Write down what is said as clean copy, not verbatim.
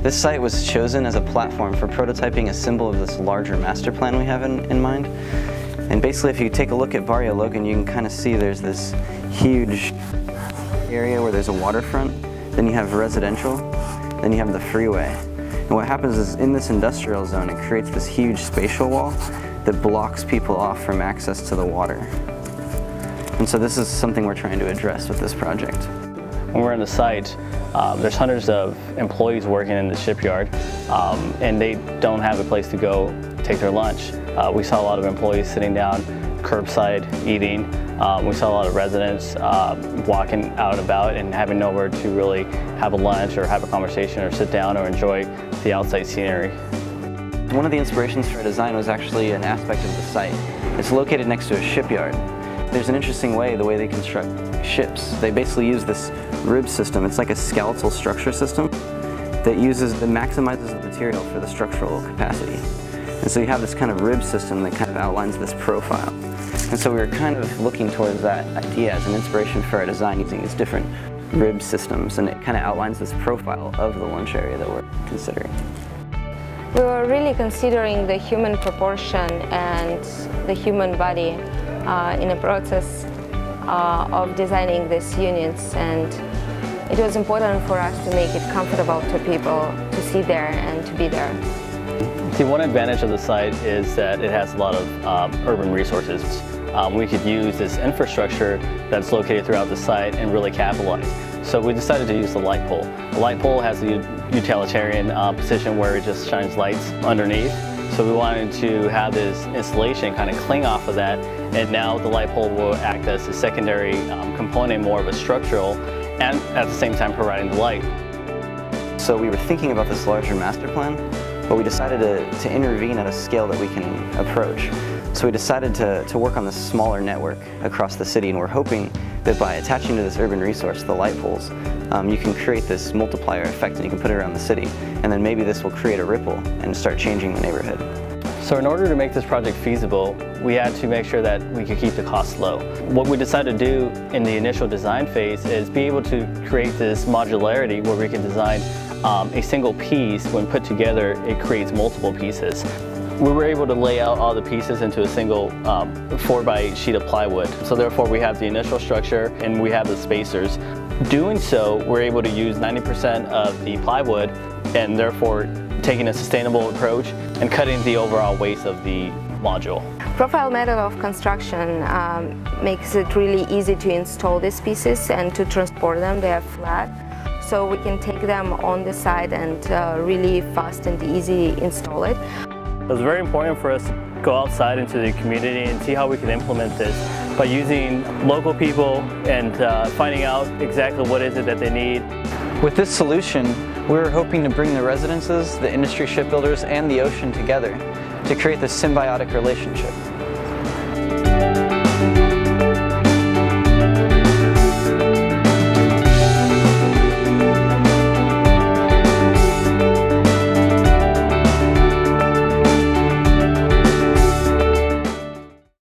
This site was chosen as a platform for prototyping a symbol of this larger master plan we have in mind. And basically, if you take a look at Barrio Logan, you can kind of see there's this huge area where there's a waterfront, then you have residential, then you have the freeway. And what happens is in this industrial zone, it creates this huge spatial wall that blocks people off from access to the water. And so this is something we're trying to address with this project. When we're on the site, there's hundreds of employees working in the shipyard, and they don't have a place to go take their lunch. We saw a lot of employees sitting down curbside eating. We saw a lot of residents walking out and about and having nowhere to really have a lunch or have a conversation or sit down or enjoy the outside scenery. One of the inspirations for our design was actually an aspect of the site. It's located next to a shipyard. There's an interesting way, the way they construct ships. They basically use this rib system. It's like a skeletal structure system that maximizes the material for the structural capacity. And so you have this kind of rib system that kind of outlines this profile. And so we were kind of looking towards that idea as an inspiration for our design, using these different rib systems, and it kind of outlines this profile of the lunch area that we're considering. We were really considering the human proportion and the human body in the process of designing these units, and it was important for us to make it comfortable to people to see there and to be there. The one advantage of the site is that it has a lot of urban resources. We could use this infrastructure that's located throughout the site and really capitalize. So we decided to use the light pole. The light pole has a utilitarian position where it just shines lights underneath. So we wanted to have this installation kind of cling off of that, and now the light pole will act as a secondary component, more of a structural, and at the same time providing the light. So we were thinking about this larger master plan, but we decided to intervene at a scale that we can approach. So we decided to work on this smaller network across the city, and we're hoping that by attaching to this urban resource, the light poles, you can create this multiplier effect and you can put it around the city, and then maybe this will create a ripple and start changing the neighborhood. So in order to make this project feasible, we had to make sure that we could keep the costs low. What we decided to do in the initial design phase is be able to create this modularity where we can design a single piece. When put together, it creates multiple pieces. We were able to lay out all the pieces into a single 4x sheet of plywood. So therefore we have the initial structure and we have the spacers. Doing so, we're able to use 90% of the plywood, and therefore taking a sustainable approach and cutting the overall waste of the module. Profile method of construction makes it really easy to install these pieces and to transport them. They are flat, so we can take them on the site and really fast and easy install it. It was very important for us to go outside into the community and see how we can implement this by using local people and finding out exactly what is it that they need. With this solution, we were hoping to bring the residences, the industry shipbuilders, and the ocean together to create this symbiotic relationship.